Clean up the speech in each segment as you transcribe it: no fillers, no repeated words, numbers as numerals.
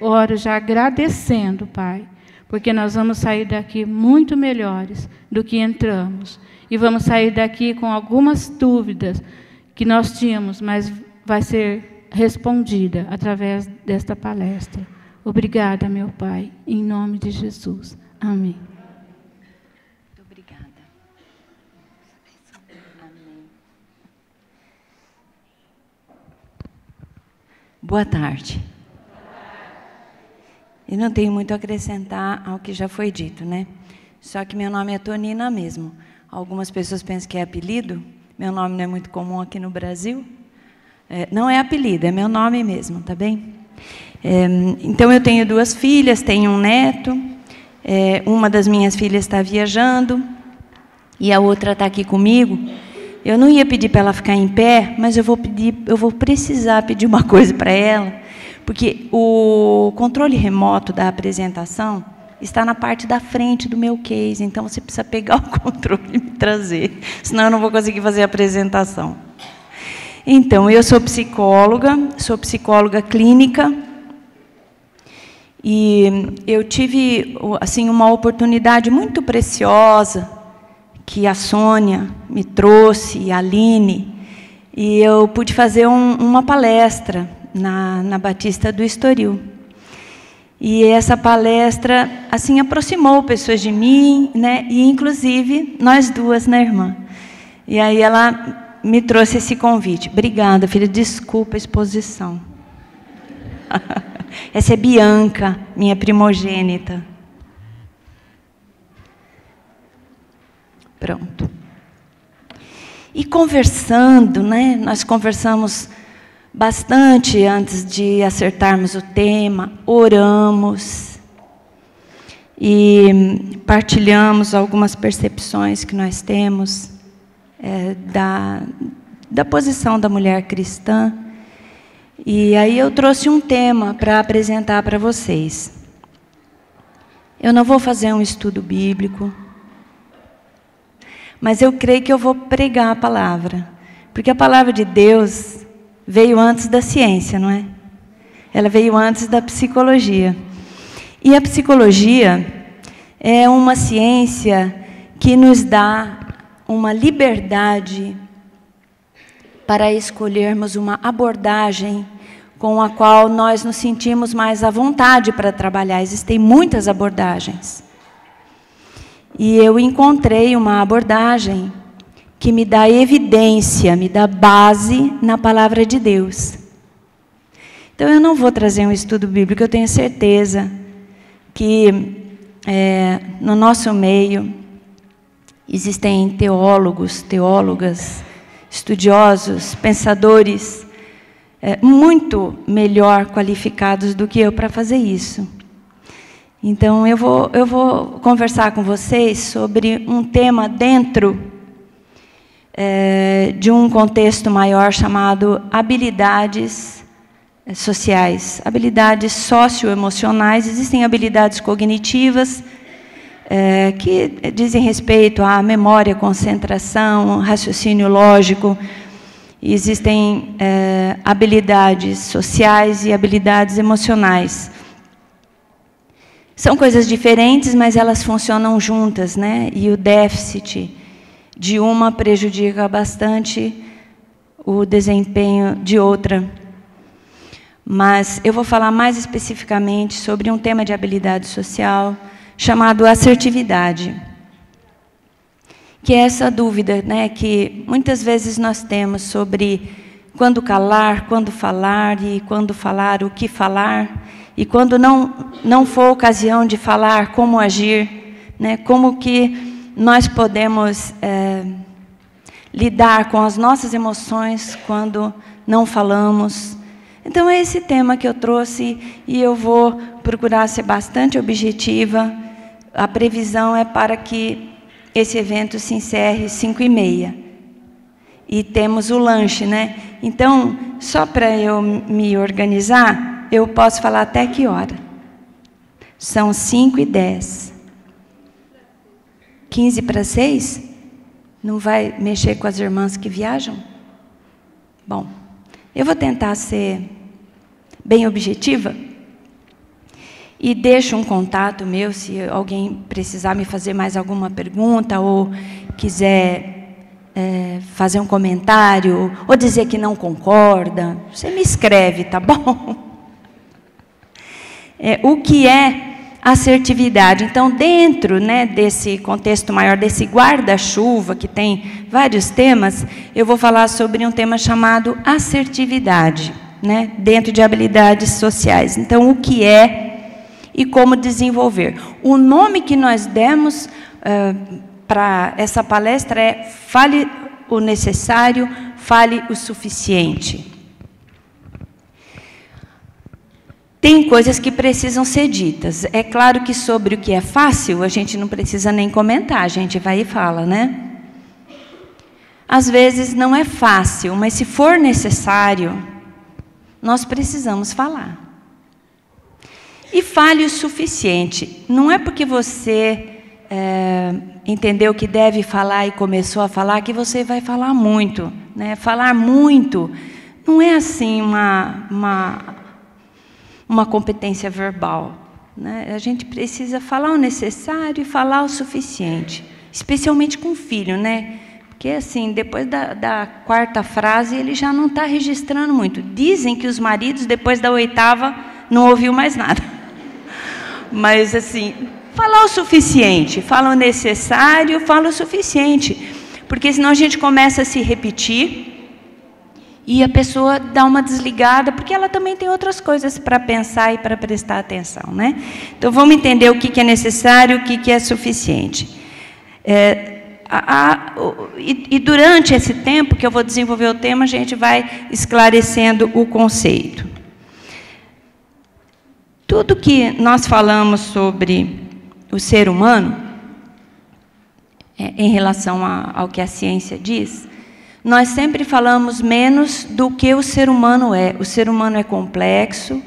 oro já agradecendo, Pai, porque nós vamos sair daqui muito melhores do que entramos. E vamos sair daqui com algumas dúvidas que nós tínhamos, mas vai ser respondida através desta palestra. Obrigada, meu Pai, em nome de Jesus. Amém. Muito obrigada. Amém. Boa tarde. Eu não tenho muito a acrescentar ao que já foi dito, né? Só que meu nome é Tonina mesmo. Algumas pessoas pensam que é apelido. Meu nome não é muito comum aqui no Brasil. Não é apelido, é meu nome mesmo, tá bem? Então, eu tenho 2 filhas, tenho um neto. Uma das minhas filhas está viajando e a outra está aqui comigo. Eu não ia pedir para ela ficar em pé, mas eu vou precisar pedir uma coisa para ela, porque o controle remoto da apresentação está na parte da frente do meu case, então você precisa pegar o controle e me trazer, senão eu não vou conseguir fazer a apresentação. Então, eu sou psicóloga clínica, e eu tive assim, uma oportunidade muito preciosa que a Sônia me trouxe, e a Aline, e eu pude fazer uma palestra na Batista do Estoril. E essa palestra assim aproximou pessoas de mim, né? E inclusive nós duas, né, irmã? E aí ela me trouxe esse convite. Obrigada, filha, desculpa a exposição. Essa é Bianca, minha primogênita. Pronto. E conversando, né? Nós conversamos bastante antes de acertarmos o tema, oramos e partilhamos algumas percepções que nós temos da posição da mulher cristã. E aí eu trouxe um tema para apresentar para vocês. Eu não vou fazer um estudo bíblico, mas eu creio que eu vou pregar a palavra, porque a palavra de Deus veio antes da ciência, não é? Ela veio antes da psicologia. E a psicologia é uma ciência que nos dá uma liberdade para escolhermos uma abordagem com a qual nós nos sentimos mais à vontade para trabalhar. Existem muitas abordagens. E eu encontrei uma abordagem que me dá evidência, me dá base na palavra de Deus. Então, eu não vou trazer um estudo bíblico, eu tenho certeza que no nosso meio existem teólogos, teólogas, estudiosos, pensadores muito melhor qualificados do que eu para fazer isso. Então, eu vou conversar com vocês sobre um tema dentro de um contexto maior chamado habilidades sociais, habilidades socioemocionais. Existem habilidades cognitivas que dizem respeito à memória, concentração, raciocínio lógico. Existem habilidades sociais e habilidades emocionais. São coisas diferentes, mas elas funcionam juntas, né? E o déficit de uma prejudica bastante o desempenho de outra. Mas eu vou falar mais especificamente sobre um tema de habilidade social chamado assertividade, que é essa dúvida, né, que muitas vezes nós temos sobre quando calar, quando falar, e quando falar, o que falar, e quando não for ocasião de falar, como agir, né, como que nós podemos lidar com as nossas emoções quando não falamos. Então, é esse tema que eu trouxe, e eu vou procurar ser bastante objetiva. A previsão é para que esse evento se encerre 5h30. E temos o lanche, né? Então, só para eu me organizar, eu posso falar até que hora? São 5h10. 5h45? Não vai mexer com as irmãs que viajam? Bom, eu vou tentar ser bem objetiva, E deixo um contato meu, se alguém precisar me fazer mais alguma pergunta, ou quiser fazer um comentário, ou dizer que não concorda, você me escreve, tá bom? O que é assertividade? Então, dentro, né, desse contexto maior, desse guarda-chuva, que tem vários temas, eu vou falar sobre um tema chamado assertividade, né, dentro de habilidades sociais. Então, o que é e como desenvolver. O nome que nós demos para essa palestra é Fale o Necessário, Fale o Suficiente. Tem coisas que precisam ser ditas. É claro que sobre o que é fácil, a gente não precisa nem comentar, a gente vai e fala, né? Às vezes não é fácil, mas se for necessário, nós precisamos falar. E fale o suficiente. Não é porque você entendeu que deve falar e começou a falar que você vai falar muito, né? Falar muito não é assim uma competência verbal, né? A gente precisa falar o necessário e falar o suficiente, especialmente com o filho, né? Porque assim, depois da quarta frase ele já não está registrando muito. Dizem que os maridos depois da oitava não ouviu mais nada. Mas, assim, falar o suficiente, fala o necessário, fala o suficiente. Porque senão a gente começa a se repetir e a pessoa dá uma desligada, porque ela também tem outras coisas para pensar e para prestar atenção, né? Então, vamos entender o que é necessário, o que é suficiente. E durante esse tempo que eu vou desenvolver o tema, a gente vai esclarecendo o conceito. Tudo que nós falamos sobre o ser humano, em relação ao que a ciência diz, nós sempre falamos menos do que o ser humano é. O ser humano é complexo,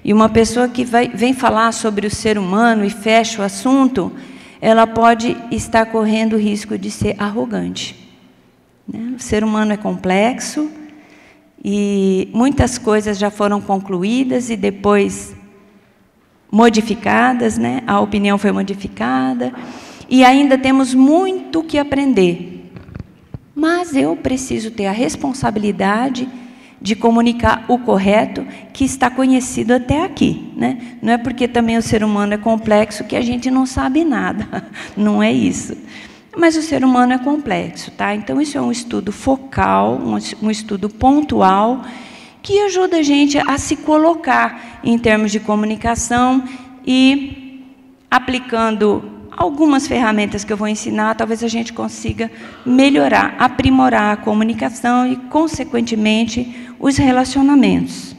e uma pessoa que vem falar sobre o ser humano e fecha o assunto, ela pode estar correndo o risco de ser arrogante, né? O ser humano é complexo, e muitas coisas já foram concluídas e depois modificadas, né? A opinião foi modificada, e ainda temos muito que aprender. Mas eu preciso ter a responsabilidade de comunicar o correto, que está conhecido até aqui, né? Não é porque também o ser humano é complexo que a gente não sabe nada, não é isso. Mas o ser humano é complexo, tá? Então, isso é um estudo focal, um estudo pontual, que ajuda a gente a se colocar em termos de comunicação e, aplicando algumas ferramentas que eu vou ensinar, talvez a gente consiga melhorar, aprimorar a comunicação e, consequentemente, os relacionamentos.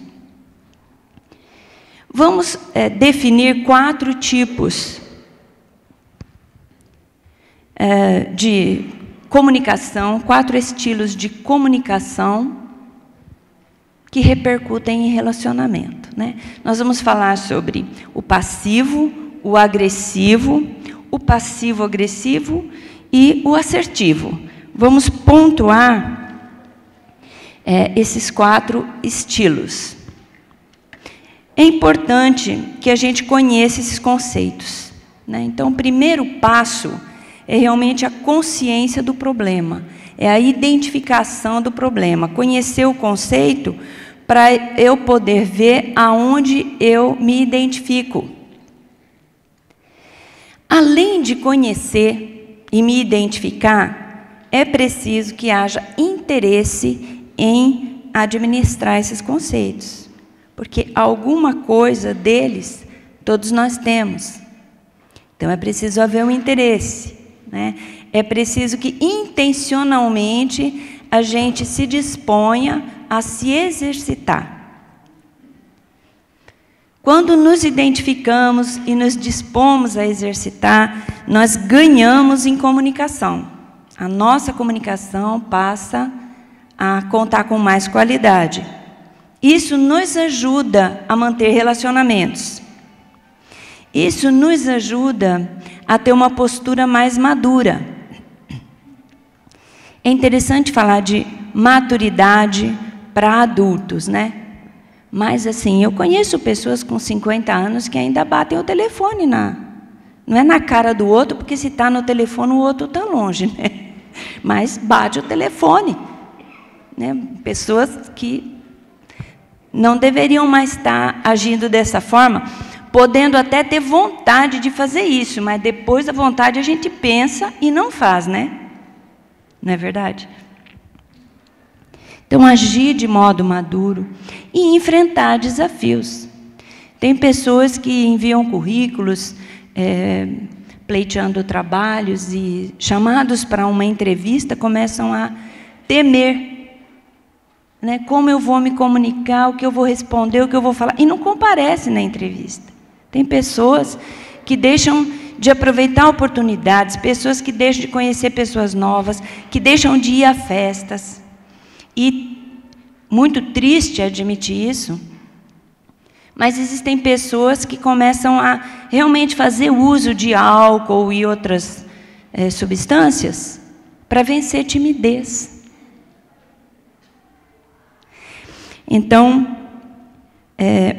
Vamos definir 4 tipos de comunicação, 4 estilos de comunicação que repercutem em relacionamento, né? Nós vamos falar sobre o passivo, o agressivo, o passivo-agressivo e o assertivo. Vamos pontuar esses 4 estilos. É importante que a gente conheça esses conceitos, né? Então, o primeiro passo é realmente a consciência do problema, é a identificação do problema, conhecer o conceito para eu poder ver aonde eu me identifico. Além de conhecer e me identificar, é preciso que haja interesse em administrar esses conceitos, porque alguma coisa deles todos nós temos. Então, é preciso haver um interesse, né? É preciso que intencionalmente a gente se disponha a se exercitar. Quando nos identificamos e nos dispomos a exercitar, nós ganhamos em comunicação. A nossa comunicação passa a contar com mais qualidade. Isso nos ajuda a manter relacionamentos. Isso nos ajuda a ter uma postura mais madura. É interessante falar de maturidade para adultos, né? Mas, assim, eu conheço pessoas com 50 anos que ainda batem o telefone não é na cara do outro, porque se está no telefone, o outro está longe, né? Mas bate o telefone. Né? Pessoas que não deveriam mais estar agindo dessa forma, podendo até ter vontade de fazer isso, mas depois da vontade a gente pensa e não faz, né? Não é verdade? Então, agir de modo maduro e enfrentar desafios. Tem pessoas que enviam currículos, pleiteando trabalhos e chamados para uma entrevista, começam a temer, né? Como eu vou me comunicar, o que eu vou responder, o que eu vou falar, e não comparece na entrevista. Tem pessoas que deixam de aproveitar oportunidades, pessoas que deixam de conhecer pessoas novas, que deixam de ir a festas. E muito triste admitir isso, mas existem pessoas que começam a realmente fazer uso de álcool e outras substâncias para vencer timidez. Então,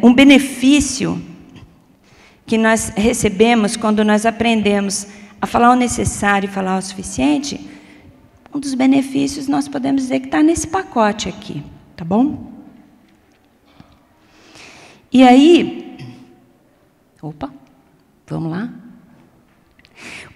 um benefício que nós recebemos quando nós aprendemos a falar o necessário e falar o suficiente, um dos benefícios nós podemos dizer que está nesse pacote aqui, tá bom? E aí, vamos lá?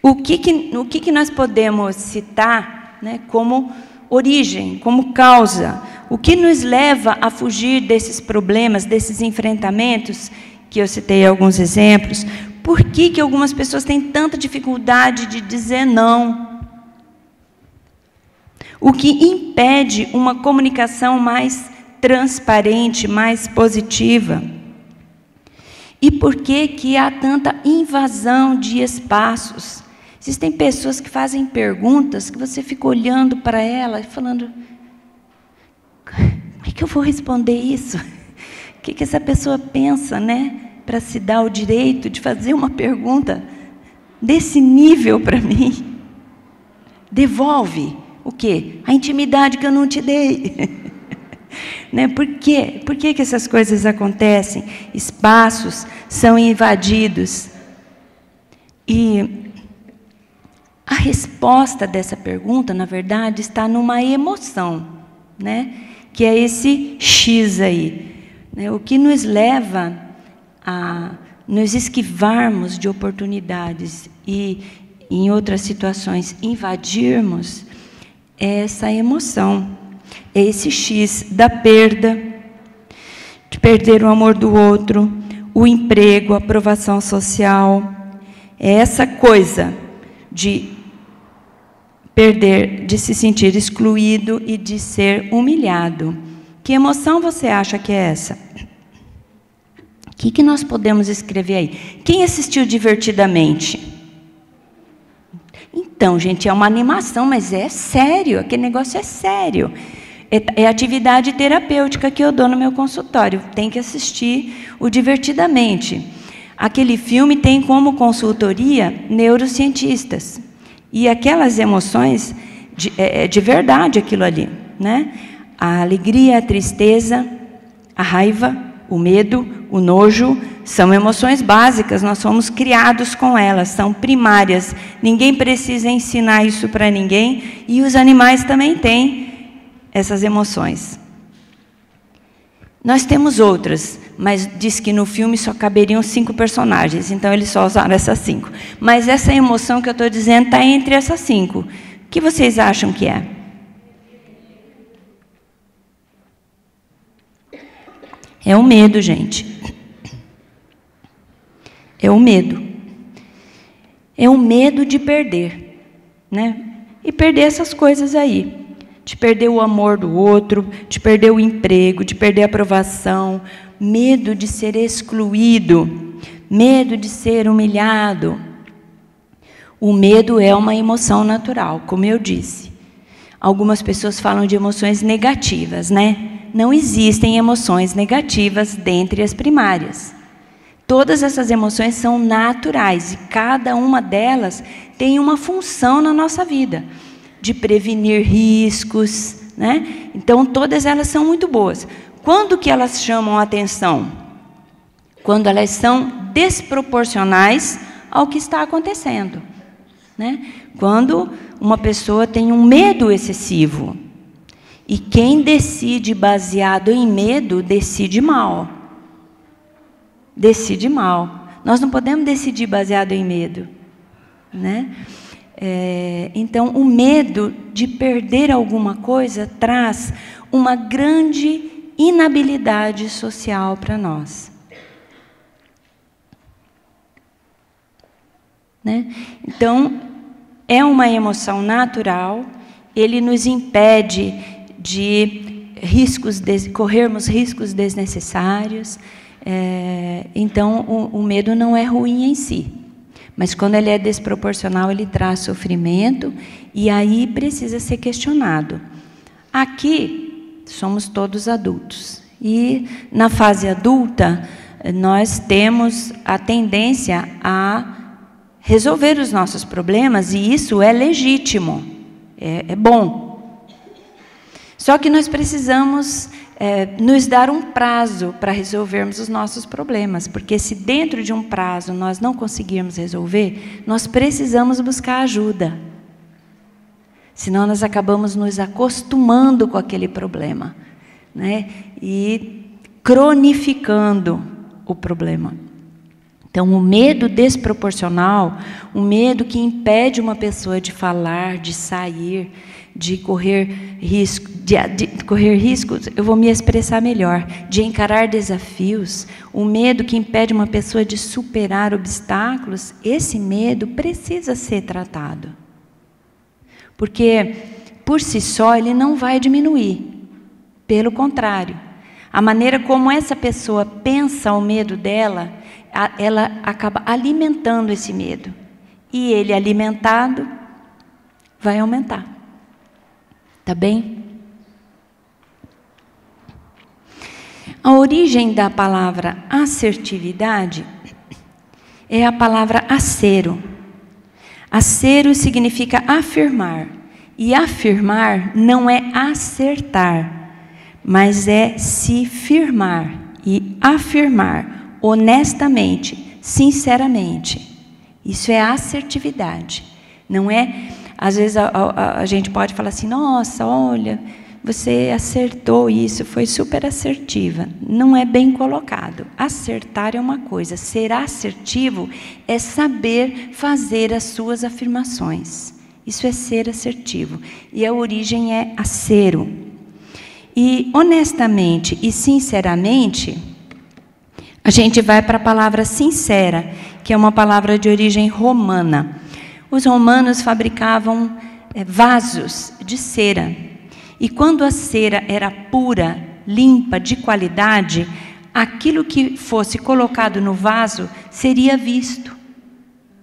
O que nós podemos citar, né, como origem, como causa? O que nos leva a fugir desses problemas, desses enfrentamentos, que eu citei alguns exemplos? Por que algumas pessoas têm tanta dificuldade de dizer não? O que impede uma comunicação mais transparente, mais positiva? E por que há tanta invasão de espaços? Existem pessoas que fazem perguntas que você fica olhando para ela e falando: como é que eu vou responder isso? O que essa pessoa pensa, né? Para se dar o direito de fazer uma pergunta desse nível para mim? Devolve o quê? A intimidade que eu não te dei. Né? Por quê? Por que essas coisas acontecem? Espaços são invadidos. E a resposta dessa pergunta, na verdade, está numa emoção, né? Que é esse X aí, né? O que nos leva a nos esquivarmos de oportunidades e, em outras situações, invadirmos essa emoção. É esse X da perda, de perder o amor do outro, o emprego, a aprovação social. É essa coisa de perder, de se sentir excluído e de ser humilhado. Que emoção você acha que é essa? O que nós podemos escrever aí? Quem assistiu Divertidamente? Então, gente, é uma animação, mas é sério, aquele negócio é sério. É atividade terapêutica que eu dou no meu consultório. Tem que assistir o Divertidamente. Aquele filme tem como consultoria neurocientistas. E aquelas emoções, de verdade aquilo ali, né? A alegria, a tristeza, a raiva, o medo, o nojo, são emoções básicas, nós somos criados com elas, são primárias. Ninguém precisa ensinar isso para ninguém, e os animais também têm essas emoções. Nós temos outras, mas diz que no filme só caberiam 5 personagens, então eles só usaram essas 5. Mas essa emoção que eu estou dizendo está entre essas 5. O que vocês acham que é? É o medo, gente. É o medo. É o medo de perder, né? E perder essas coisas aí. De perder o amor do outro, de perder o emprego, de perder a aprovação, medo de ser excluído, medo de ser humilhado. O medo é uma emoção natural, como eu disse. Algumas pessoas falam de emoções negativas, né? Não existem emoções negativas dentre as primárias. Todas essas emoções são naturais e cada uma delas tem uma função na nossa vida, de prevenir riscos, né? Então, todas elas são muito boas. Quando que elas chamam a atenção? Quando elas são desproporcionais ao que está acontecendo, né? Quando uma pessoa tem um medo excessivo. E quem decide baseado em medo, decide mal. Decide mal. Nós não podemos decidir baseado em medo, né? Então, o medo de perder alguma coisa traz uma grande inabilidade social para nós. Né? Então, é uma emoção natural, ele nos impede de corrermos riscos desnecessários. Então, o medo não é ruim em si. Mas quando ele é desproporcional, ele traz sofrimento e aí precisa ser questionado. Aqui, somos todos adultos. E na fase adulta, nós temos a tendência a resolver os nossos problemas, e isso é legítimo, é bom. Só que nós precisamos nos dar um prazo para resolvermos os nossos problemas, porque se dentro de um prazo nós não conseguirmos resolver, nós precisamos buscar ajuda. Senão nós acabamos nos acostumando com aquele problema, né? E cronificando o problema. Então, o medo desproporcional, o medo que impede uma pessoa de falar, de sair, de correr riscos, eu vou me expressar melhor, de encarar desafios, o medo que impede uma pessoa de superar obstáculos, esse medo precisa ser tratado. Porque, por si só, ele não vai diminuir. Pelo contrário, a maneira como essa pessoa pensa o medo dela, ela acaba alimentando esse medo. E ele alimentado, vai aumentar. Tá bem? A origem da palavra assertividade é a palavra acero. Acero significa afirmar. E afirmar não é acertar, mas é se firmar. E afirmar honestamente, sinceramente. Isso é assertividade. Não é... Às vezes a gente pode falar assim, nossa, olha, você acertou isso, foi super assertiva. Não é bem colocado. Acertar é uma coisa, ser assertivo é saber fazer as suas afirmações. Isso é ser assertivo. E a origem é acero. E honestamente e sinceramente, a gente vai para a palavra sincera, que é uma palavra de origem romana. Os romanos fabricavam vasos de cera. E quando a cera era pura, limpa, de qualidade, aquilo que fosse colocado no vaso seria visto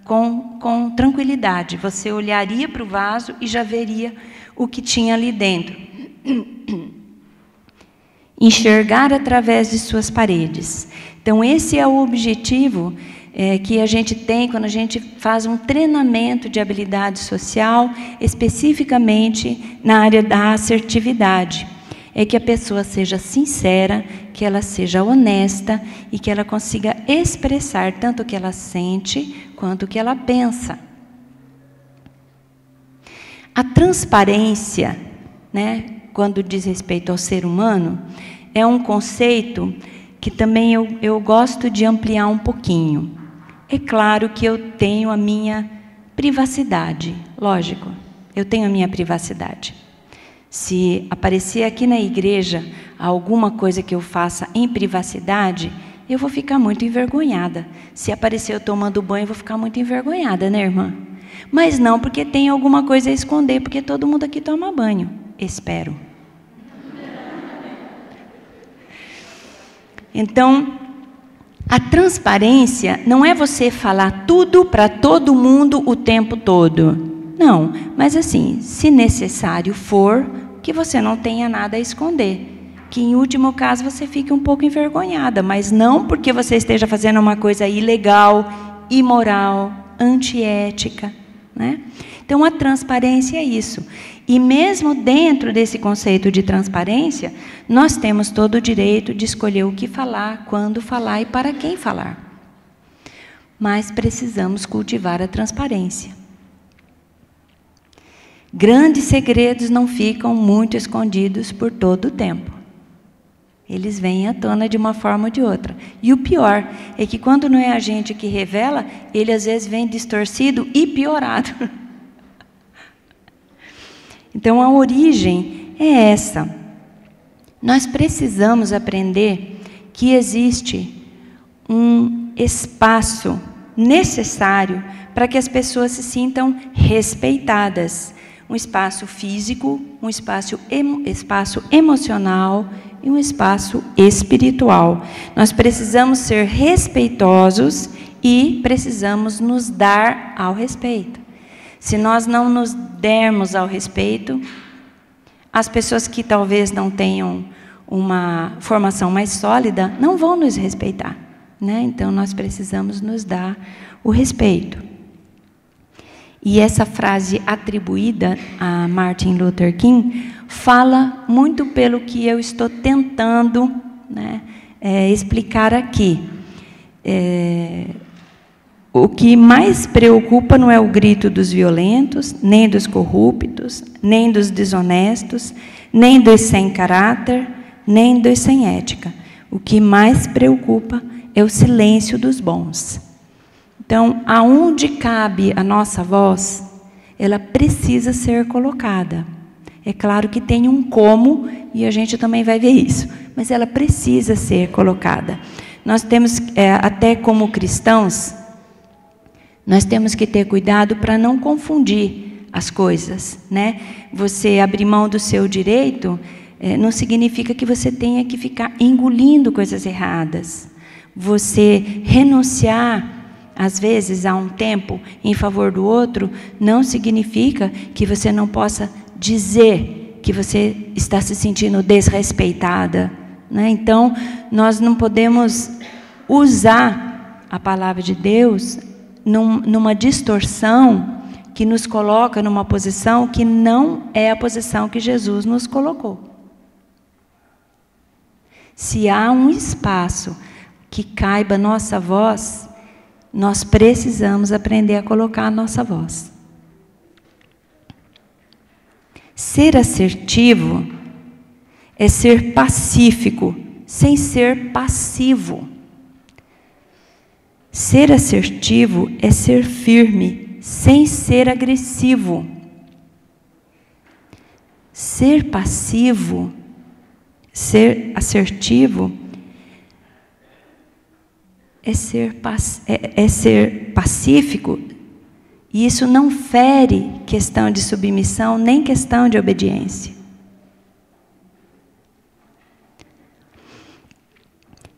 com tranquilidade. Você olharia para o vaso e já veria o que tinha ali dentro. Enxergar através de suas paredes. Então, esse é o objetivo que a gente tem quando a gente faz um treinamento de habilidade social, especificamente na área da assertividade. É que a pessoa seja sincera, que ela seja honesta e que ela consiga expressar tanto o que ela sente quanto o que ela pensa. A transparência, né, quando diz respeito ao ser humano, é um conceito que também eu gosto de ampliar um pouquinho. É claro que eu tenho a minha privacidade, lógico, eu tenho a minha privacidade. Se aparecer aqui na igreja alguma coisa que eu faça em privacidade, eu vou ficar muito envergonhada. Se aparecer eu tomando banho, eu vou ficar muito envergonhada, né, irmã? Mas não porque tem alguma coisa a esconder, porque todo mundo aqui toma banho, espero. Então, a transparência não é você falar tudo para todo mundo o tempo todo. Não, mas assim, se necessário for, que você não tenha nada a esconder. Que em último caso você fique um pouco envergonhada, mas não porque você esteja fazendo uma coisa ilegal, imoral, antiética, né? Então a transparência é isso. E mesmo dentro desse conceito de transparência, nós temos todo o direito de escolher o que falar, quando falar e para quem falar. Mas precisamos cultivar a transparência. Grandes segredos não ficam muito escondidos por todo o tempo. Eles vêm à tona de uma forma ou de outra. E o pior é que quando não é a gente que revela, ele às vezes vem distorcido e piorado. Então a origem é essa. Nós precisamos aprender que existe um espaço necessário para que as pessoas se sintam respeitadas. Um espaço físico, um espaço emocional e um espaço espiritual. Nós precisamos ser respeitosos e precisamos nos dar ao respeito. Se nós não nos dermos ao respeito, as pessoas que talvez não tenham uma formação mais sólida não vão nos respeitar, né? Então nós precisamos nos dar o respeito. E essa frase atribuída a Martin Luther King fala muito pelo que eu estou tentando, né, explicar aqui. O que mais preocupa não é o grito dos violentos, nem dos corruptos, nem dos desonestos, nem dos sem caráter, nem dos sem ética. O que mais preocupa é o silêncio dos bons. Então, aonde cabe a nossa voz, ela precisa ser colocada. É claro que tem um como, e a gente também vai ver isso, mas ela precisa ser colocada. Nós temos, até como cristãos, nós temos que ter cuidado para não confundir as coisas, né? Você abrir mão do seu direito, não significa que você tenha que ficar engolindo coisas erradas. Você renunciar às vezes, há um tempo em favor do outro, não significa que você não possa dizer que você está se sentindo desrespeitada, né? Então, nós não podemos usar a palavra de Deus numa distorção que nos coloca numa posição que não é a posição que Jesus nos colocou. Se há um espaço que caiba nossa voz, nós precisamos aprender a colocar a nossa voz. Ser assertivo é ser pacífico, sem ser passivo. Ser assertivo é ser firme, sem ser agressivo. Ser passivo, ser assertivo, é ser pacífico, e isso não fere questão de submissão, nem questão de obediência.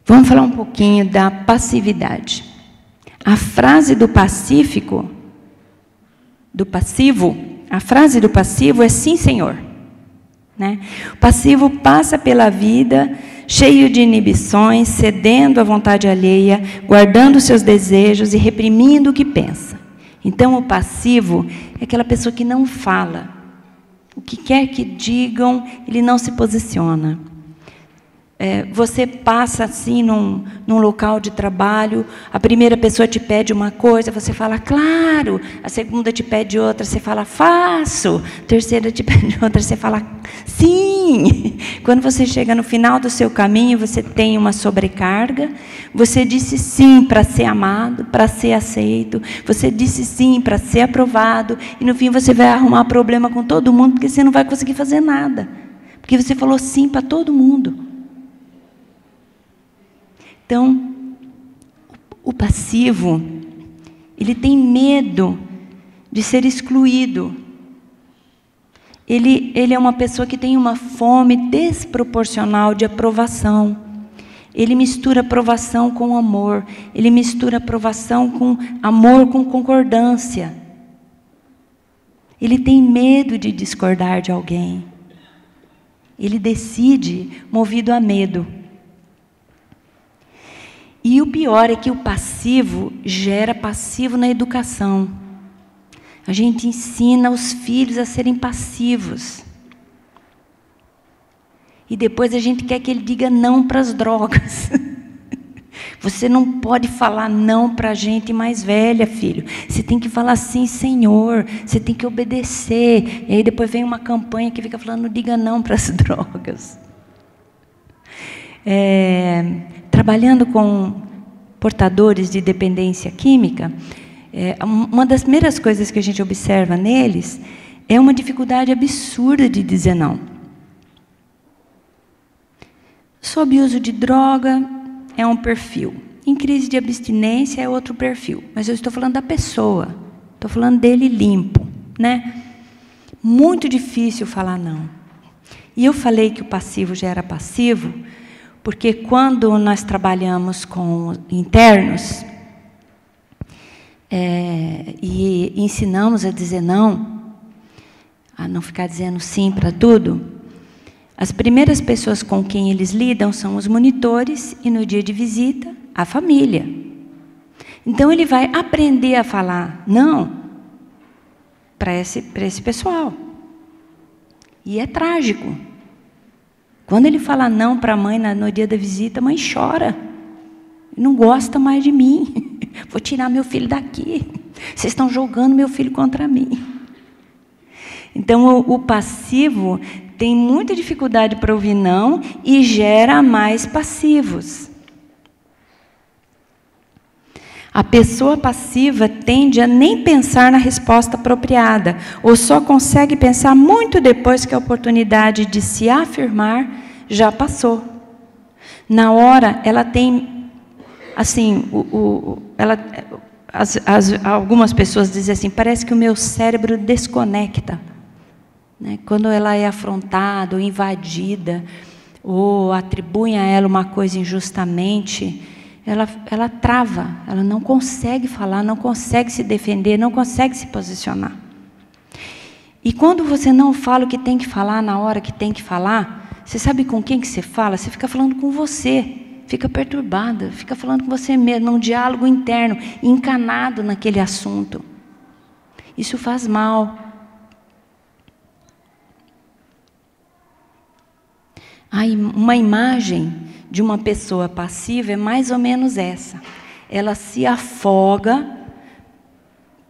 Vamos falar um pouquinho da passividade. A frase do passivo, a frase do passivo é sim, senhor. Né? O passivo passa pela vida cheio de inibições, cedendo à vontade alheia, guardando seus desejos e reprimindo o que pensa. Então, o passivo é aquela pessoa que não fala. O que quer que digam, ele não se posiciona. Você passa assim num local de trabalho, a primeira pessoa te pede uma coisa, você fala, claro. A segunda te pede outra, você fala, faço. A terceira te pede outra, você fala, sim. Quando você chega no final do seu caminho, você tem uma sobrecarga. Você disse sim para ser amado, para ser aceito. Você disse sim para ser aprovado. E no fim você vai arrumar problema com todo mundo, porque você não vai conseguir fazer nada. Porque você falou sim para todo mundo. Então, o passivo, ele tem medo de ser excluído. Ele é uma pessoa que tem uma fome desproporcional de aprovação. Ele mistura aprovação com amor. Ele mistura aprovação com amor, com concordância. Ele tem medo de discordar de alguém. Ele decide movido a medo. E o pior é que o passivo gera passivo na educação. A gente ensina os filhos a serem passivos. E depois a gente quer que ele diga não para as drogas. Você não pode falar não para a gente mais velha, filho. Você tem que falar sim, Senhor. Você tem que obedecer. E aí depois vem uma campanha que fica falando, não diga não para as drogas. Trabalhando com portadores de dependência química, uma das primeiras coisas que a gente observa neles é uma dificuldade absurda de dizer não. Sob uso de droga é um perfil. Em crise de abstinência é outro perfil. Mas eu estou falando da pessoa. Estou falando dele limpo, né? Muito difícil falar não. E eu falei que o passivo já era passivo, porque quando nós trabalhamos com internos e ensinamos a dizer não, a não ficar dizendo sim para tudo, as primeiras pessoas com quem eles lidam são os monitores e, no dia de visita, a família. Então, ele vai aprender a falar não para esse pessoal. E é trágico. Quando ele fala não para a mãe no dia da visita, a mãe chora. Não gosta mais de mim. Vou tirar meu filho daqui. Vocês estão jogando meu filho contra mim. Então, o passivo tem muita dificuldade para ouvir não e gera mais passivos. A pessoa passiva tende a nem pensar na resposta apropriada, ou só consegue pensar muito depois que a oportunidade de se afirmar já passou. Na hora, ela tem, assim, algumas pessoas dizem assim, parece que o meu cérebro desconecta. Quando ela é afrontada, ou invadida, ou atribuem a ela uma coisa injustamente, ela trava, ela não consegue falar, não consegue se defender, não consegue se posicionar. E quando você não fala o que tem que falar na hora que tem que falar, você sabe com quem que você fala? Você fica falando com você, fica perturbada, fica falando com você mesmo, num diálogo interno, encanado naquele assunto. Isso faz mal. Uma imagem de uma pessoa passiva é mais ou menos essa. Ela se afoga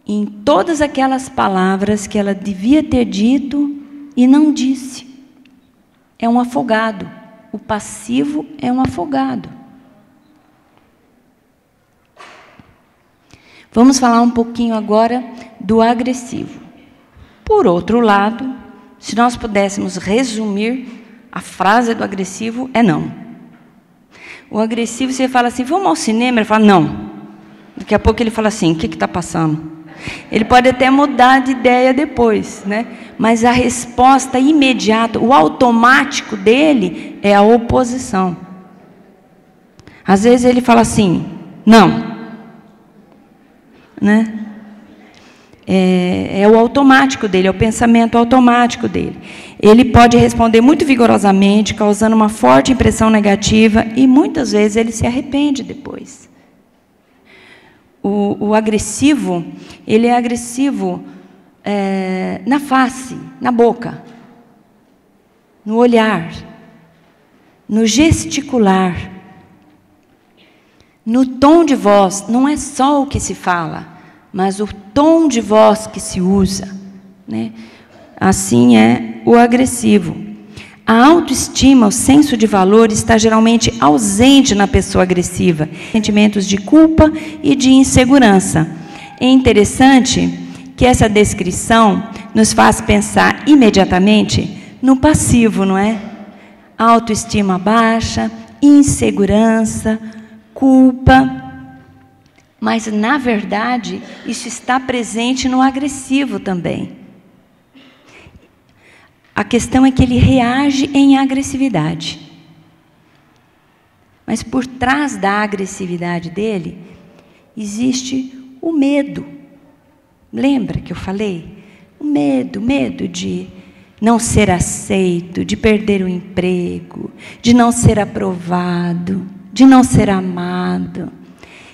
em todas aquelas palavras que ela devia ter dito e não disse. É um afogado. O passivo é um afogado. Vamos falar um pouquinho agora do agressivo. Por outro lado, se nós pudéssemos resumir, a frase do agressivo é não. O agressivo, você fala assim, vamos ao cinema? Ele fala, não. Daqui a pouco ele fala assim, o que está passando? Ele pode até mudar de ideia depois, né? Mas a resposta imediata, o automático dele é a oposição. Às vezes ele fala assim, não. Né? É o automático dele, é o pensamento automático dele. Ele pode responder muito vigorosamente, causando uma forte impressão negativa, e muitas vezes ele se arrepende depois. O agressivo, ele é agressivo na face, na boca, no olhar, no gesticular, no tom de voz. Não é só o que se fala, mas o tom de voz que se usa, né? Assim é o agressivo. A autoestima, o senso de valor, está geralmente ausente na pessoa agressiva. Sentimentos de culpa e de insegurança. É interessante que essa descrição nos faz pensar imediatamente no passivo, não é? Autoestima baixa, insegurança, culpa. Mas, na verdade, isso está presente no agressivo também. A questão é que ele reage em agressividade. Mas por trás da agressividade dele, existe o medo. Lembra que eu falei? O medo de não ser aceito, de perder o emprego, de não ser aprovado, de não ser amado.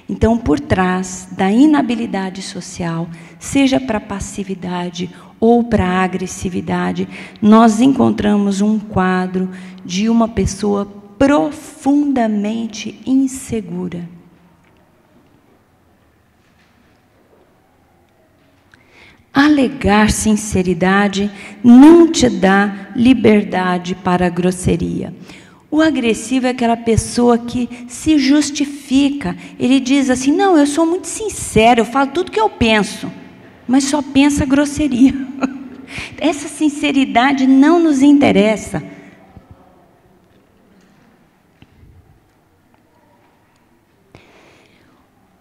Então, por trás da inabilidade social, seja para passividade ou para agressividade, nós encontramos um quadro de uma pessoa profundamente insegura. Alegar sinceridade não te dá liberdade para a grosseria. O agressivo é aquela pessoa que se justifica. Ele diz assim, não, eu sou muito sincero, eu falo tudo que eu penso, mas só pensa grosseria. Essa sinceridade não nos interessa.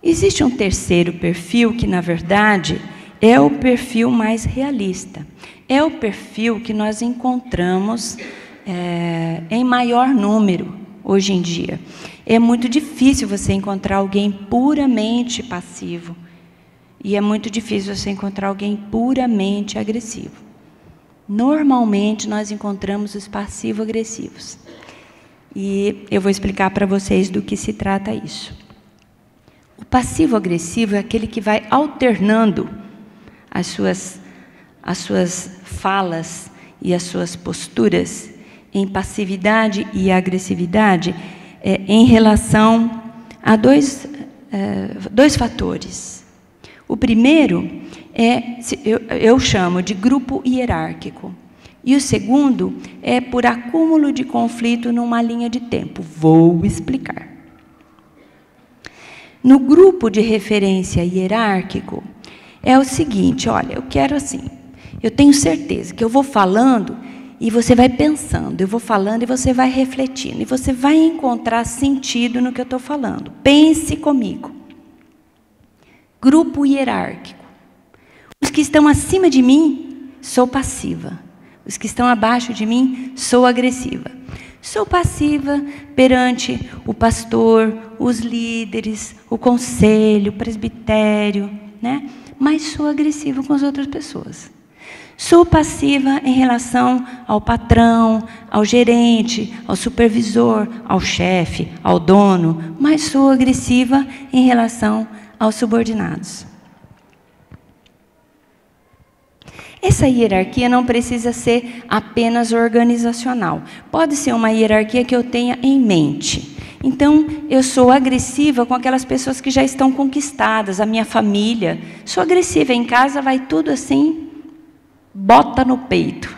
Existe um terceiro perfil que, na verdade, é o perfil mais realista. É o perfil que nós encontramos em maior número hoje em dia. É muito difícil você encontrar alguém puramente passivo. E é muito difícil você encontrar alguém puramente agressivo. Normalmente, nós encontramos os passivo-agressivos. E eu vou explicar para vocês do que se trata isso. O passivo-agressivo é aquele que vai alternando as suas falas e as suas posturas em passividade e agressividade em relação a dois fatores. O primeiro eu chamo de grupo hierárquico. E o segundo é por acúmulo de conflito numa linha de tempo. Vou explicar. No grupo de referência hierárquico, é o seguinte, olha, eu quero assim, eu tenho certeza que eu vou falando e você vai pensando, eu vou falando e você vai refletindo, e você vai encontrar sentido no que eu estou falando. Pense comigo. Grupo hierárquico. Os que estão acima de mim, sou passiva. Os que estão abaixo de mim, sou agressiva. Sou passiva perante o pastor, os líderes, o conselho, o presbitério, né? Mas sou agressiva com as outras pessoas. Sou passiva em relação ao patrão, ao gerente, ao supervisor, ao chefe, ao dono, mas sou agressiva em relação aos subordinados. Essa hierarquia não precisa ser apenas organizacional. Pode ser uma hierarquia que eu tenha em mente. Então, eu sou agressiva com aquelas pessoas que já estão conquistadas, a minha família. Sou agressiva em casa, vai tudo assim, bota no peito.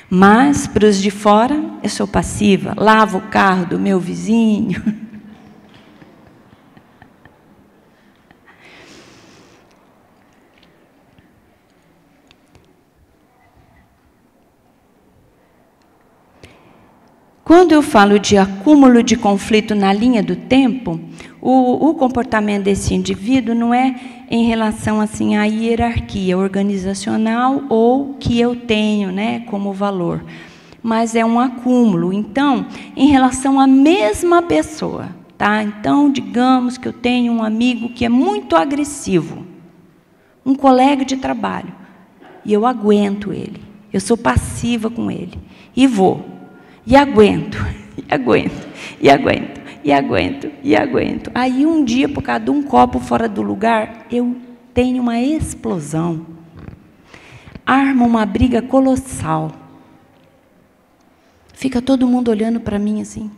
Mas, para os de fora, eu sou passiva. Lavo o carro do meu vizinho. Quando eu falo de acúmulo de conflito na linha do tempo, o comportamento desse indivíduo não é em relação assim à hierarquia organizacional ou que eu tenho, né, como valor, mas é um acúmulo. Então, em relação à mesma pessoa, tá? Então, digamos que eu tenho um amigo que é muito agressivo, um colega de trabalho, e eu aguento ele, eu sou passiva com ele, e vou. E aguento, e aguento, e aguento, e aguento, e aguento. Aí um dia, por causa de um copo fora do lugar, eu tenho uma explosão. Armo uma briga colossal. Fica todo mundo olhando para mim assim.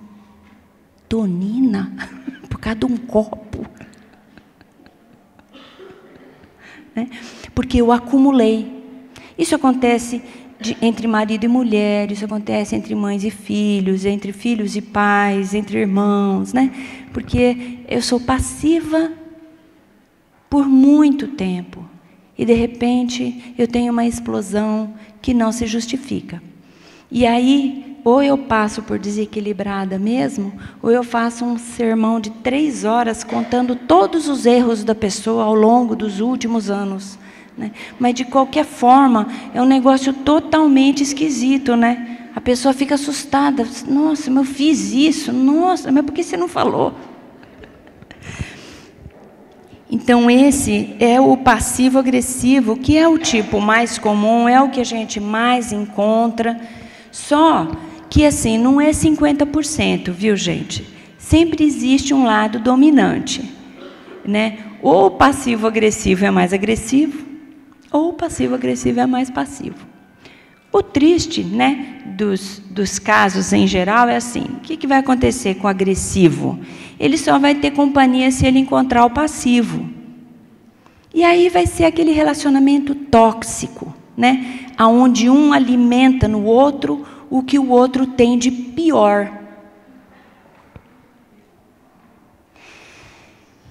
Tonina, por causa de um copo. Né? Porque eu acumulei. Isso acontece entre marido e mulher, isso acontece entre mães e filhos, entre filhos e pais, entre irmãos, né? Porque eu sou passiva por muito tempo. E, de repente, eu tenho uma explosão que não se justifica. E aí, ou eu passo por desequilibrada mesmo, ou eu faço um sermão de 3 horas contando todos os erros da pessoa ao longo dos últimos anos. Né? Mas, de qualquer forma, é um negócio totalmente esquisito, né? A pessoa fica assustada. Nossa, mas eu fiz isso. Nossa, mas por que você não falou? Então, esse é o passivo-agressivo, que é o tipo mais comum, é o que a gente mais encontra. Só que, assim, não é 50%, viu, gente? sempre existe um lado dominante, né? Ou o passivo-agressivo é mais agressivo, ou o passivo-agressivo é mais passivo. O triste, né, dos casos em geral é assim: o que vai acontecer com o agressivo? Ele só vai ter companhia se ele encontrar o passivo. E aí vai ser aquele relacionamento tóxico, né, onde um alimenta no outro o que o outro tem de pior.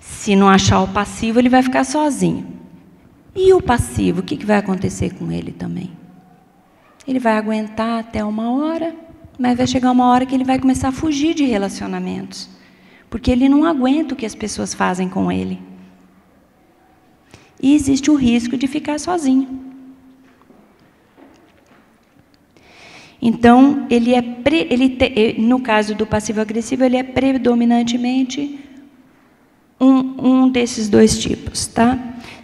Se não achar o passivo, ele vai ficar sozinho. E o passivo, o que vai acontecer com ele também? Ele vai aguentar até uma hora, mas vai chegar uma hora que ele vai começar a fugir de relacionamentos, porque ele não aguenta o que as pessoas fazem com ele. E existe o risco de ficar sozinho. Então, no caso do passivo-agressivo, ele é predominantemente um desses dois tipos, tá?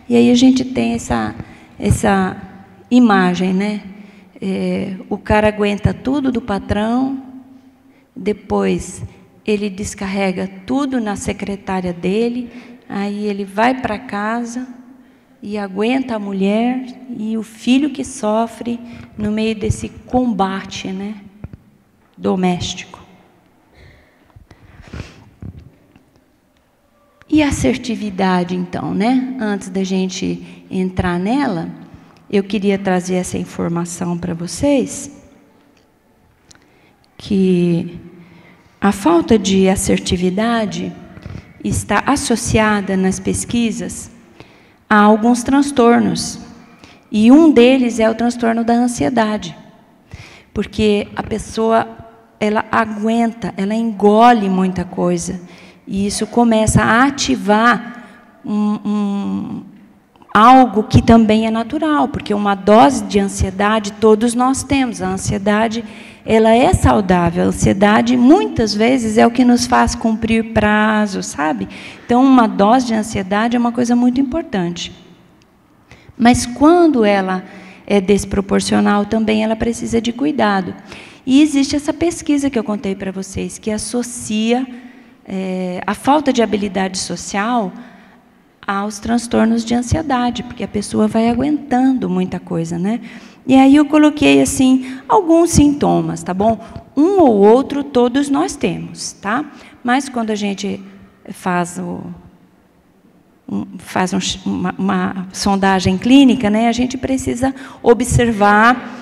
E aí a gente tem essa imagem, né? O cara aguenta tudo do patrão, depois ele descarrega tudo na secretária dele, aí ele vai para casa e aguenta a mulher e o filho que sofre no meio desse combate, né, doméstico. E a assertividade, então, né? Antes da gente entrar nela, eu queria trazer essa informação para vocês, que a falta de assertividade está associada nas pesquisas a alguns transtornos. E um deles é o transtorno da ansiedade. Porque a pessoa, ela aguenta, ela engole muita coisa. E isso começa a ativar algo que também é natural, porque uma dose de ansiedade todos nós temos. A ansiedade, ela é saudável. A ansiedade, muitas vezes, é o que nos faz cumprir prazo, sabe? Então, uma dose de ansiedade é uma coisa muito importante. Mas, quando ela é desproporcional, também ela precisa de cuidado. E existe essa pesquisa que eu contei para vocês, que associa a falta de habilidade social aos transtornos de ansiedade, porque a pessoa vai aguentando muita coisa, né? E aí eu coloquei, assim, alguns sintomas, tá bom? Um ou outro todos nós temos, tá? Mas quando a gente faz uma sondagem clínica, né, a gente precisa observar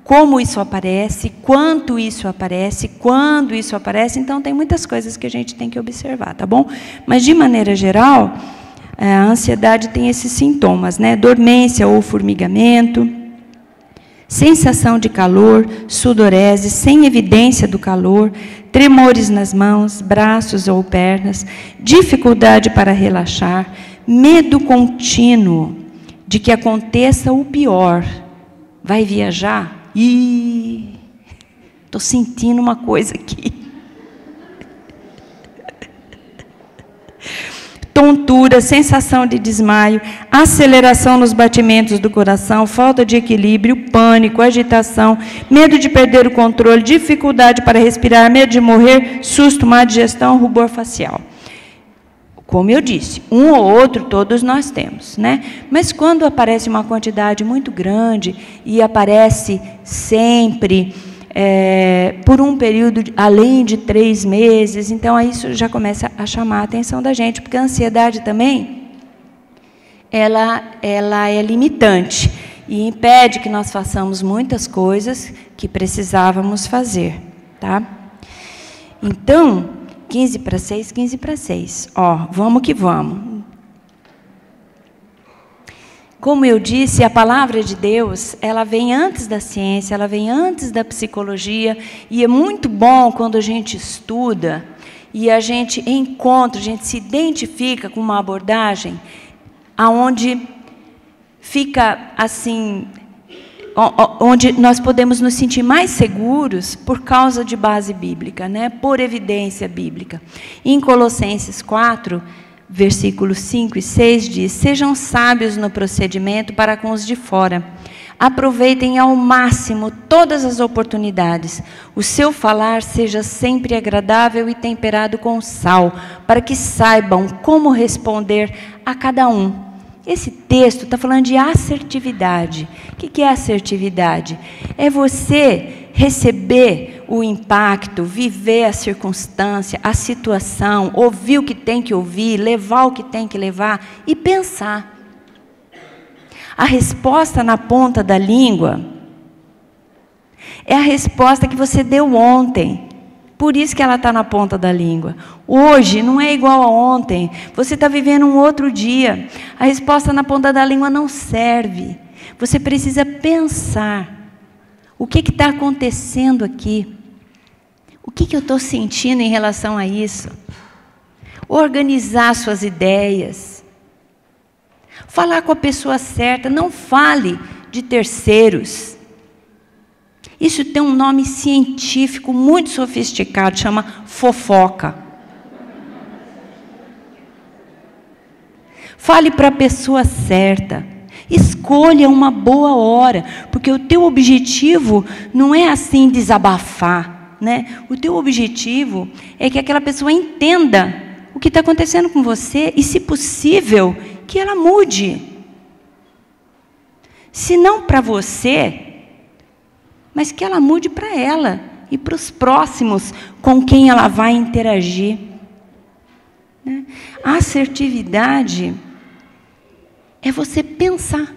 como isso aparece, quanto isso aparece, quando isso aparece. Então, tem muitas coisas que a gente tem que observar, tá bom? Mas, de maneira geral, a ansiedade tem esses sintomas, né? Dormência ou formigamento, sensação de calor, sudorese, sem evidência do calor, tremores nas mãos, braços ou pernas, dificuldade para relaxar, medo contínuo de que aconteça o pior. Vai viajar? Ih, estou sentindo uma coisa aqui. Tontura, sensação de desmaio, aceleração nos batimentos do coração, falta de equilíbrio, pânico, agitação, medo de perder o controle, dificuldade para respirar, medo de morrer, susto, má digestão, rubor facial. Como eu disse, um ou outro todos nós temos, né? Mas quando aparece uma quantidade muito grande e aparece sempre, por um período além de 3 meses, então aí isso já começa a chamar a atenção da gente, porque a ansiedade também, ela é limitante e impede que nós façamos muitas coisas que precisávamos fazer, tá? Então, 15 para 6, 15 para 6. Ó, vamos que vamos. Como eu disse, a palavra de Deus, ela vem antes da ciência, ela vem antes da psicologia, e é muito bom quando a gente estuda e a gente encontra, a gente se identifica com uma abordagem aonde fica assim, onde nós podemos nos sentir mais seguros por causa de base bíblica, né? Por evidência bíblica. Em Colossenses 4, versículos 5 e 6 diz: sejam sábios no procedimento para com os de fora, Aproveitem ao máximo todas as oportunidades. O seu falar seja sempre agradável e temperado com sal, para que saibam como responder a cada um. Esse texto está falando de assertividade. O que é assertividade? É você receber o impacto, viver a circunstância, a situação, ouvir o que tem que ouvir, levar o que tem que levar e pensar. A resposta na ponta da língua é a resposta que você deu ontem. Por isso que ela está na ponta da língua. Hoje não é igual a ontem. Você está vivendo um outro dia. A resposta na ponta da língua não serve. Você precisa pensar. O que está acontecendo aqui? O que eu estou sentindo em relação a isso? Organizar suas ideias. Falar com a pessoa certa. Não fale de terceiros. Isso tem um nome científico muito sofisticado, chama fofoca. Fale para a pessoa certa. Escolha uma boa hora, porque o teu objetivo não é assim desabafar, né? O teu objetivo é que aquela pessoa entenda o que está acontecendo com você e, se possível, que ela mude. Se não para você, mas que ela mude para ela e para os próximos com quem ela vai interagir. Né? A assertividade é você pensar.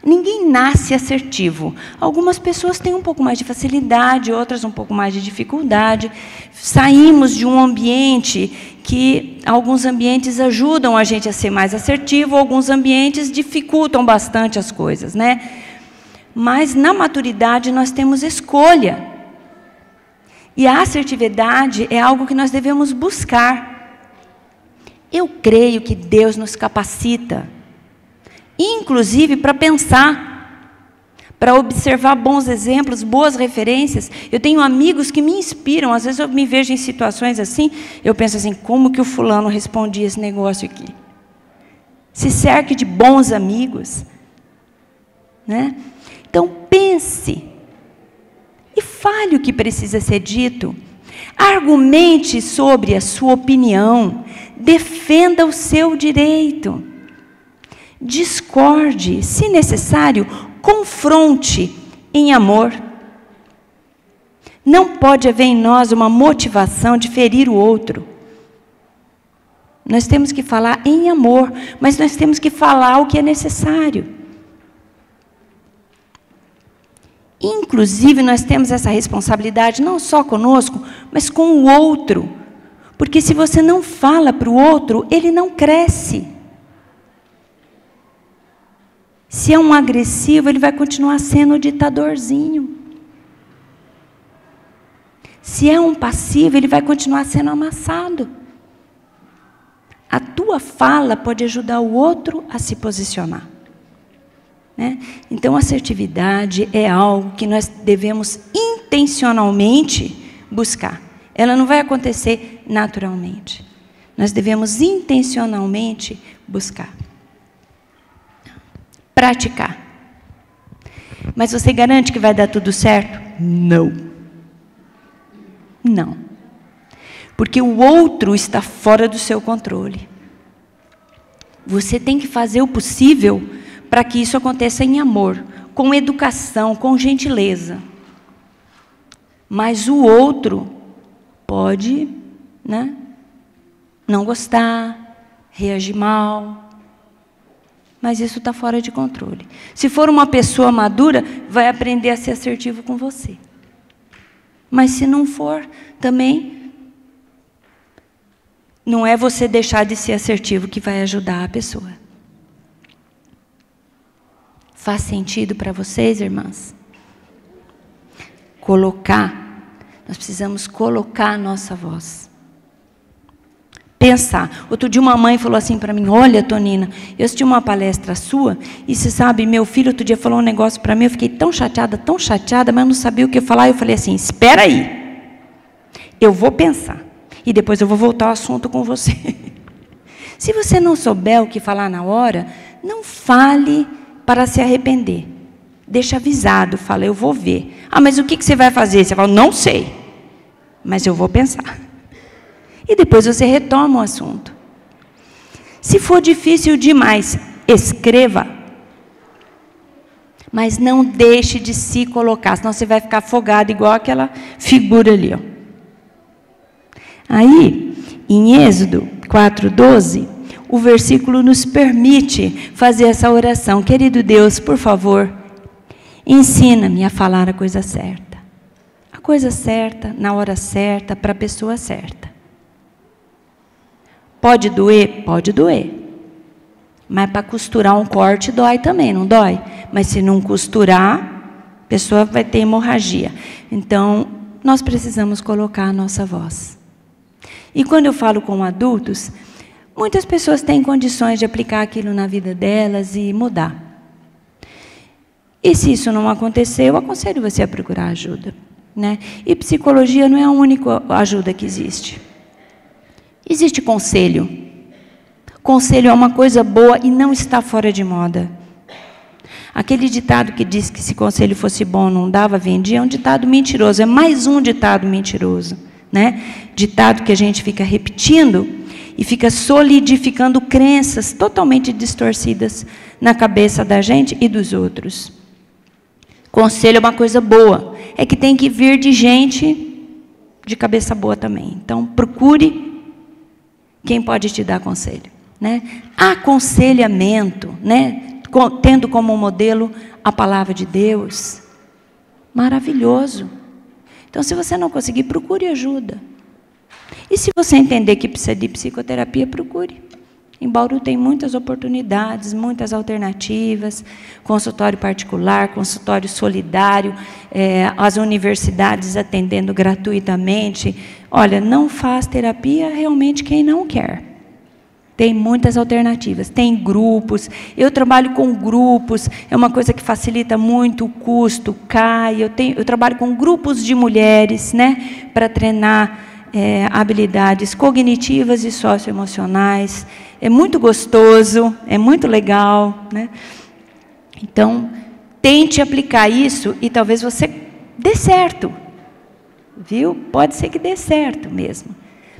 Ninguém nasce assertivo. Algumas pessoas têm um pouco mais de facilidade, outras um pouco mais de dificuldade. Saímos de um ambiente que alguns ambientes ajudam a gente a ser mais assertivo, alguns ambientes dificultam bastante as coisas, né? Mas na maturidade nós temos escolha. E a assertividade é algo que nós devemos buscar. Eu creio que Deus nos capacita, inclusive para pensar, para observar bons exemplos, boas referências. Eu tenho amigos que me inspiram. Às vezes eu me vejo em situações assim, eu penso assim, como que o fulano respondia esse negócio aqui? Se cerque de bons amigos, né? Então, pense e fale o que precisa ser dito. Argumente sobre a sua opinião. Defenda o seu direito. Discorde, se necessário, confronte em amor. Não pode haver em nós uma motivação de ferir o outro. Nós temos que falar em amor, mas nós temos que falar o que é necessário. Inclusive, nós temos essa responsabilidade não só conosco, mas com o outro. Porque se você não fala para o outro, ele não cresce. Se é um agressivo, ele vai continuar sendo o ditadorzinho. Se é um passivo, ele vai continuar sendo amassado. A tua fala pode ajudar o outro a se posicionar. Né? Então, assertividade é algo que nós devemos intencionalmente buscar. Ela não vai acontecer naturalmente. Nós devemos intencionalmente buscar. Praticar. Mas você garante que vai dar tudo certo? Não. Não. Porque o outro está fora do seu controle. Você tem que fazer o possível para que isso aconteça em amor, com educação, com gentileza. Mas o outro pode, né, não gostar, reagir mal. Mas isso está fora de controle. Se for uma pessoa madura, vai aprender a ser assertivo com você. Mas se não for, também não é você deixar de ser assertivo que vai ajudar a pessoa. Faz sentido para vocês, irmãs? Nós precisamos colocar a nossa voz. Pensar. Outro dia uma mãe falou assim para mim, olha, Tonina, eu assisti uma palestra sua, e você sabe, meu filho outro dia falou um negócio para mim, eu fiquei tão chateada, mas eu não sabia o que falar, eu falei assim, espera aí, eu vou pensar, e depois eu vou voltar ao assunto com você. Se você não souber o que falar na hora, não fale para se arrepender. deixa avisado, fala, eu vou ver. Ah, mas o que você vai fazer? Você fala, não sei, mas eu vou pensar. E depois você retoma o assunto. Se for difícil demais, escreva. Mas não deixe de se colocar, senão você vai ficar afogado igual aquela figura ali. Ó. Aí, em Êxodo 4:12, o versículo nos permite fazer essa oração. Querido Deus, por favor, ensina-me a falar a coisa certa. A coisa certa, na hora certa, para a pessoa certa. Pode doer? Pode doer. Mas para costurar um corte dói também, não dói? Mas se não costurar, a pessoa vai ter hemorragia. Então, nós precisamos colocar a nossa voz. E quando eu falo com adultos, muitas pessoas têm condições de aplicar aquilo na vida delas e mudar. E se isso não acontecer, eu aconselho você a procurar ajuda. Né? E psicologia não é a única ajuda que existe. Existe conselho. Conselho é uma coisa boa e não está fora de moda. Aquele ditado que diz que se conselho fosse bom não dava, vendia, é um ditado mentiroso. É mais um ditado mentiroso. Né? Ditado que a gente fica repetindo e fica solidificando crenças totalmente distorcidas na cabeça da gente e dos outros. Conselho é uma coisa boa. É que tem que vir de gente de cabeça boa também. Então, procure quem pode te dar conselho. Né? Aconselhamento, né? Tendo como modelo a palavra de Deus. Maravilhoso. Então, se você não conseguir, procure ajuda. E se você entender que precisa de psicoterapia, procure. Em Bauru tem muitas oportunidades, muitas alternativas, consultório particular, consultório solidário, as universidades atendendo gratuitamente. Olha, não faz terapia realmente quem não quer. Tem muitas alternativas, tem grupos, eu trabalho com grupos, é uma coisa que facilita muito o custo, cai, eu trabalho com grupos de mulheres, né, para treinar habilidades cognitivas e socioemocionais, é muito gostoso, é muito legal, né? Então, tente aplicar isso e talvez você dê certo, viu? Pode ser que dê certo mesmo.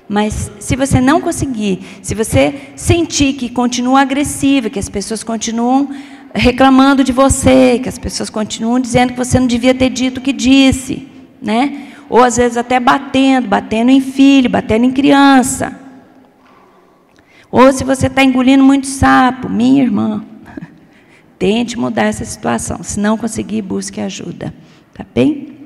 Mas se você não conseguir, se você sentir que continua agressiva, que as pessoas continuam reclamando de você, que as pessoas continuam dizendo que você não devia ter dito o que disse, né? Ou às vezes até batendo em filho, batendo em criança. Ou se você está engolindo muito sapo, minha irmã, tente mudar essa situação. Se não conseguir, busque ajuda, tá bem?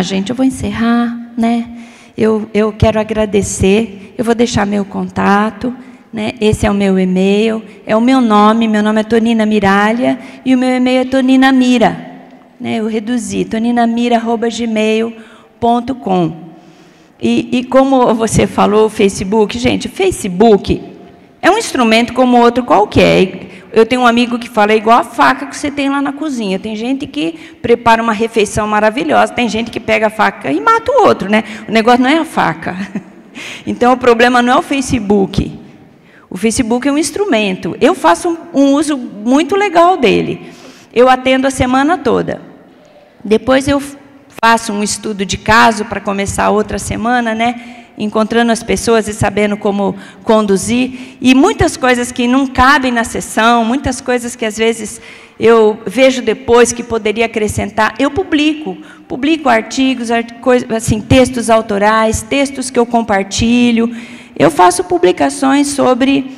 Gente, eu vou encerrar, né? Eu quero agradecer, eu vou deixar meu contato, né? Esse é o meu e-mail, é o meu nome é Tonina Miralha, e o meu e-mail é toninamira, né? Eu reduzi, toninamira@gmail.com. E como você falou, o Facebook, gente, o Facebook é um instrumento como outro qualquer. Eu tenho um amigo que fala, é igual a faca que você tem lá na cozinha. Tem gente que prepara uma refeição maravilhosa, tem gente que pega a faca e mata o outro, né? O negócio não é a faca. Então, o problema não é o Facebook. O Facebook é um instrumento. Eu faço um uso muito legal dele. Eu atendo a semana toda. Depois eu faço um estudo de caso para começar outra semana, né? Encontrando as pessoas e sabendo como conduzir. E muitas coisas que não cabem na sessão, muitas coisas que às vezes eu vejo depois que poderia acrescentar, eu publico. Publico artigos, assim, textos autorais, textos que eu compartilho. Eu faço publicações sobre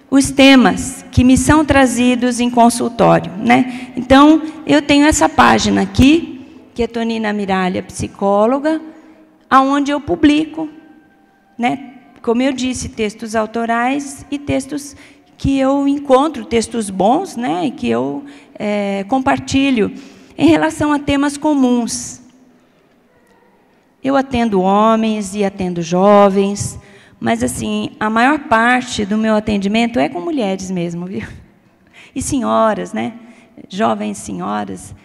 os temas que me são trazidos em consultório, né? Então, eu tenho essa página aqui, que é Tonina Miralha, psicóloga, aonde eu publico, né? Como eu disse, textos autorais e textos que eu encontro, textos bons, né? E que eu compartilho em relação a temas comuns. Eu atendo homens e atendo jovens, mas, assim, a maior parte do meu atendimento é com mulheres mesmo, viu? E senhoras, né? Jovens senhoras.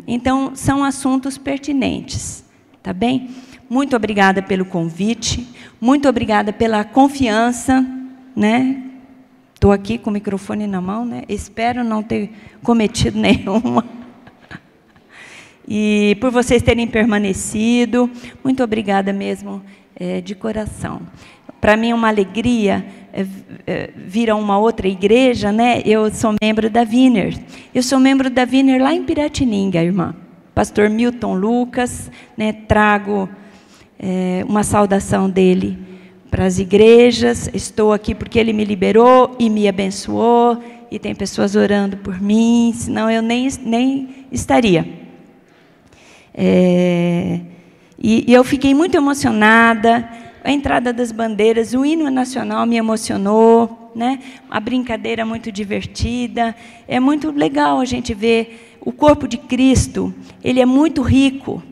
Então, são assuntos pertinentes, tá bem? Muito obrigada pelo convite, muito obrigada pela confiança, né? Estou aqui com o microfone na mão, né? Espero não ter cometido nenhuma. E por vocês terem permanecido, muito obrigada mesmo, de coração. Para mim é uma alegria vir a uma outra igreja, né? Eu sou membro da Wiener. Eu sou membro da Wiener lá em Piratininga, irmã. Pastor Milton Lucas, né? Trago uma saudação dele para as igrejas. Estou aqui porque ele me liberou e me abençoou, e tem pessoas orando por mim, senão eu nem estaria. E eu fiquei muito emocionada. A entrada das bandeiras, o hino nacional me emocionou, né? Uma brincadeira muito divertida. É muito legal a gente ver o corpo de Cristo. Ele é muito rico,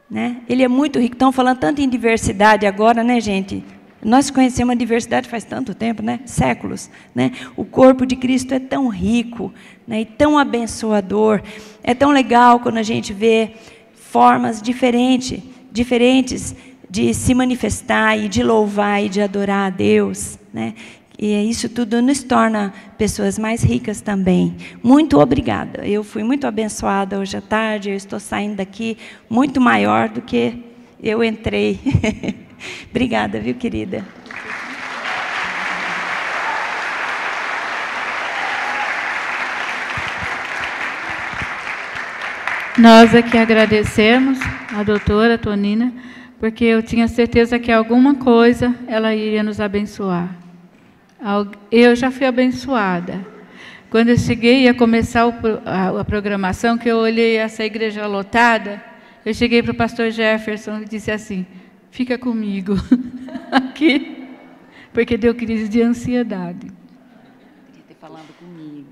né? Ele é muito rico. Estão falando tanto em diversidade agora, né, gente? Nós conhecemos a diversidade faz tanto tempo, né? Séculos, né? O corpo de Cristo é tão rico, né? E tão abençoador. É tão legal quando a gente vê formas diferentes de se manifestar e de louvar e de adorar a Deus, né? E isso tudo nos torna pessoas mais ricas também. Muito obrigada. Eu fui muito abençoada hoje à tarde. Eu estou saindo daqui muito maior do que eu entrei. Obrigada, viu, querida? Nós aqui agradecemos a doutora Tonina, porque eu tinha certeza que alguma coisa ela iria nos abençoar. Eu já fui abençoada. Quando eu cheguei, ia começar a programação, que eu olhei essa igreja lotada, eu cheguei para o pastor Jefferson e disse assim: fica comigo aqui, porque deu crise de ansiedade. Podia ter falado comigo.